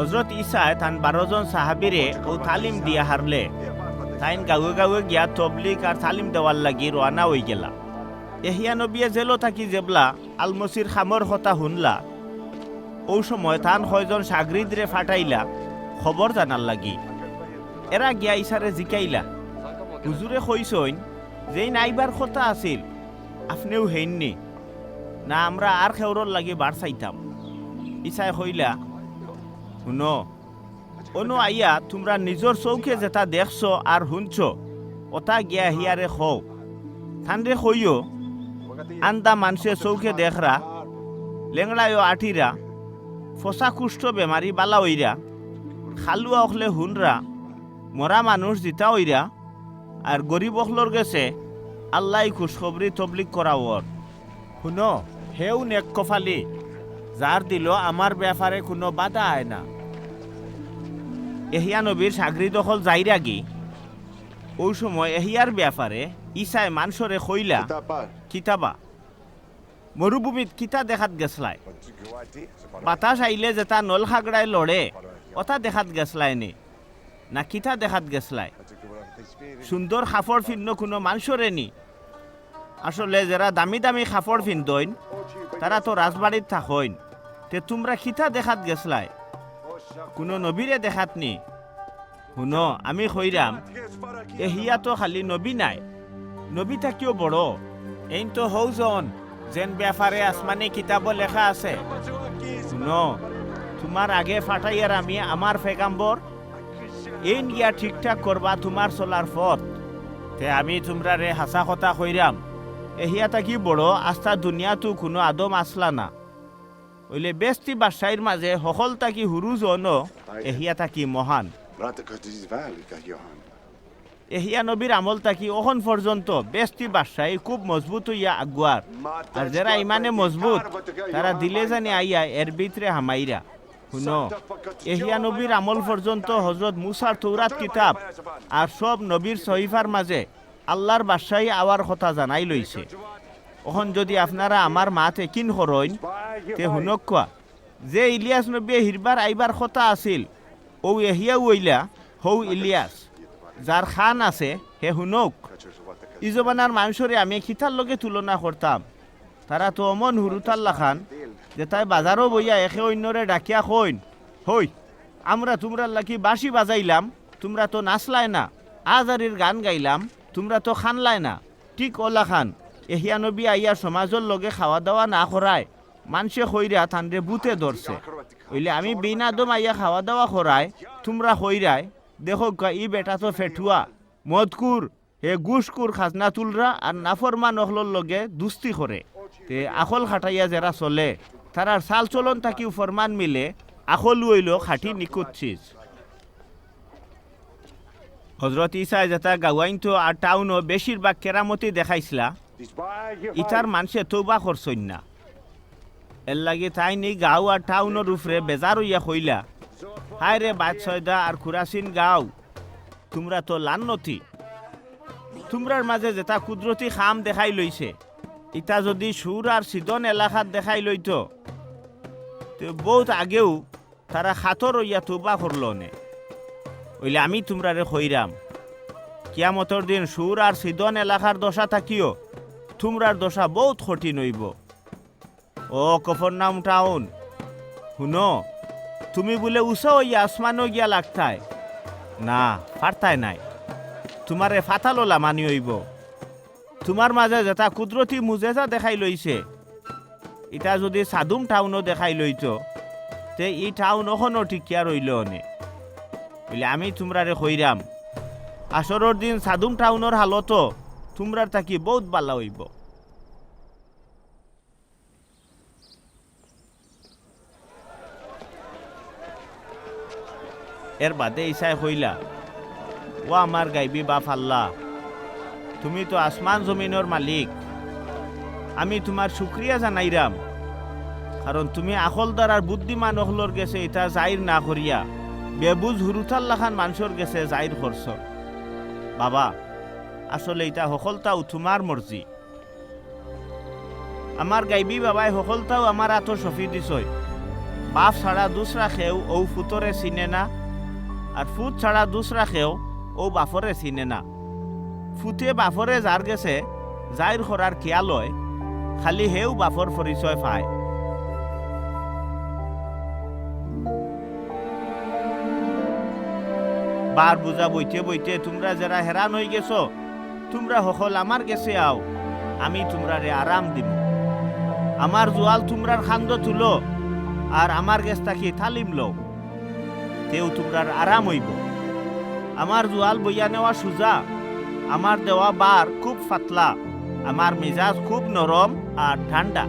হজরত ঈসায় তান 12 জন সাহাবিরে ও তালিম দিয়া হারলে তাইন গাঁৱে গাঁৱে গিয়া তবলিক আর তালিম দেওয়ার লাগি রওনা হয়ে গেলা। এহিয়া নবিয়ে জেলো থাকি জেবলা আলমসির খামর হতা শুনলা, ও সময় তান 6 জন সাগরিদরে ফাটাইলা খবর জানার লাগি। এরা গিয়া ইসারে জিকাইলা, হুজুরে কইসইন যেই নাইবার কথা আছিল আপনিও হেননি না, আমরা আর খেউরর লাগি বার চাইতাম। ইসায় কইলা, শুনো অনু আইয়া তোমরা নিজের চৌকে যেটা দেখছো আর শুনছ ওটা গিয়া হিয়ারে খো। থানরে কইও আন্দা মানুষে চৌকে দেখরা, লেংড়ায়ও আঠিরা, ফসা কুষ্ঠ বেমারি বালা ওইরা, খালুয়া অখলে হুনরা, মরা মানুষ জিতা ওইরা, আর গরিব অখলর গেছে আল্লাহ খুশখবরি তবলিক করা ওর। শুনো হেউ নেক কফালি, যার দিল আমার ব্যাপারে কোনো বাধা আয় না। এহিয়া নবীর সাগরি দখল যাইরা গি ওই সময় এহিয়ার ব্যাপারে ইসায় মানুষরে কইলা, কিতাবা মরুভূমিত কিতা দেখাত গেছলাই, বাতাস আইলে যেটা নল খাগড়ায় লড়ে ওটা দেখাত গেছলাই নি না কিতা দেখাত গেছলাই? সুন্দর কাপড় ফিন্ন কোনো মানুষরে নি? আসলে যারা দামি দামি কাপড় ফিন্দইন তারা তো রাজবাড়িত থাকইন, তে তোমরা কিতা দেখাত গেছলাই? কোনো নবীরে দেখাত নি? শুনো আমি কইরাম এহিয়া তো খালি নবী নাই, নবী থাকিও বড়। এই তো হৌজন যেন ব্যাপারে আসমানি কিতাব লেখা আছে। শুনো তোমার আগে ফাটাইয়ার আমি আমার পেগাম্বর এই গিয়া ঠিকঠাক করবা তোমার চলার পথ। তে আমি তোমরা রে হাসা কথা কইরাম এহিয়া থাকি বড় আস্থা দুনিয়াতো কোনো আদম আসলা না। ওইলে বেস্তি বাদশাহীর মাঝে সকল থাকি হুরুজন এহিয়া থাকি মহান। এহিয়া নবীর আমল থাকি ওখন পর্যন্ত বেস্তি বাদশাহী খুব মজবুত হইয়া আগুয়ার, আর যারা ইমানে মজবুত তারা দিলে জানি আইয়া এর ভিতরে হামাইরা। শুনো এহিয়া নবীর আমল পর্যন্ত হজরত মুসার তৌরাত কিতাব আর সব নবীর সহিফার মাঝে আল্লাহর বাদশাহী আওয়ার কথা জানাই লইছে। ওখন যদি আপনারা আমার মাতে কিন হরইন তে হুনক কোয়া যে ইলিয়াস নবী হিরবার আইবার কথা আছিল ও এহিয়া ওইলা হৌ ইলিয়াস, যার খান আছে হে হুনক। ইজবানার মানুষরে আমি খিতার লগে তুলনা করতাম, তারা তো অমন হুরুতাল্লা খান যে তাই বাজারও বইয়া একে অন্যরে ডাকিয়া কইন, হই আমরা তোমরা লাকি বাঁশি বাজাইলাম তোমরা তো নাচলাই না, আজারির গান গাইলাম তোমরা তো খানলাই না। ঠিক ওলা খান এহিয়া নবী আইয়া সমাজের লগে খাওয়া দাওয়া না করায় মানুষে কইরা থানরে বুতে ধরছে। ওইলে আমি বিনা দম আইয়া খাওয়া দাওয়া করায় তোমরা কইরায় দেখো ই বেটা তো ফেটুয়া মদকুর হে গুসকুর খাজনা তুলরা আর নাফরমান অখলর লগে দুস্তি করে। তে আখল খাটাইয়া যারা চলে তারার চাল চলন থাকি ফরমান মিলে আখল হইল খাটি নিকুত চিজ। হজরত ইসায় যেটা গাওয়াইনতো আর টাউনও বেশিরভাগ কেরামতি দেখাইছিলা, ইতার মানুষে তৌবা করছইন না। এর লাগে তাই নি গাঁও আর টাউনের উপরে বেজার হইয়া কইলা, হায় রে বাদশয়দা আর খুরাসিন গাঁও তোমরা তো লান্নতি, তোমরার মাঝে যেটা কুদরতি খাম দেখাই লইছে ইটা যদি সুর আর সিদন এলাকাত দেখাই লইত তো বহুত আগেও তারা খাতর হইয়া তৌবা করল নে। ওইলে আমি তোমরারে কইরাম কিয়ামতর দিন সুর আর সিদন এলাকার দশা থাকিও তোমরার দশা বহুত কঠিন হইব। ও কফরনাম টাউন শুনো তুমি বলে উঁচা হইয়া আসমানও গিয়া লাগতায় না, পারতায় নাই, তোমারে ফাতালো লামানি হইব। তোমার মাঝে যেটা কুদরতি মুজেজা দেখাই লইছে এটা যদি সাদুম টাউনও দেখাই লইত তে এই টাউন ওখনও টিকিয়া রইল অনে। বলে আমি তোমরারে কইরাম আসরের দিন সাদুম টাউনের হালতো তোমরার থাকি বহুত বালা হইব। এর বাদে ইসাই কইলা, ও আমার গাইবি বাপ আল্লাহ, তুমি তো আসমান জমিনের মালিক, আমি তোমার শুক্রিয়া জানাইরাম কারণ তুমি আকল দ্বারার বুদ্ধিমান অহলর গেছে এটা জাহির না করিয়া বেবুজ হুরুতাল্লা খান মানুষের গেছে জাহির করছ। বাবা আসলে এটা সকলটাও তোমার মর্জি, আমার গাইবি বাবাই সকলটাও আমার আতো সফি দিছই, বাপ ছাড়া দুসরা খেও ও ফুতরে চিনে না, আর ফুত ছাড়া দুসরা খেও ও বাফরে চিনে না। ফুতে বাফরে যার গেছে যাইর খরার খেয়াল হয়, খালি হেও বাফর পরিচয় পায়। বার বুঝা বইতে বইতে তোমরা যারা হেরান হয়ে গেছো, তোমরা সকল আমার গেছে আও, আমি তোমরারে আরাম দিব। আমার জোয়াল তোমরার খান্দ তুলো, আর আমার গেছ থাকি তালিম লও, তেও তোমরার আরাম হইব। আমার জোয়াল বইয়া নেওয়া সুজা, আমার দেওয়া বার খুব ফাতলা, আমার মেজাজ খুব নরম আর ঠান্ডা।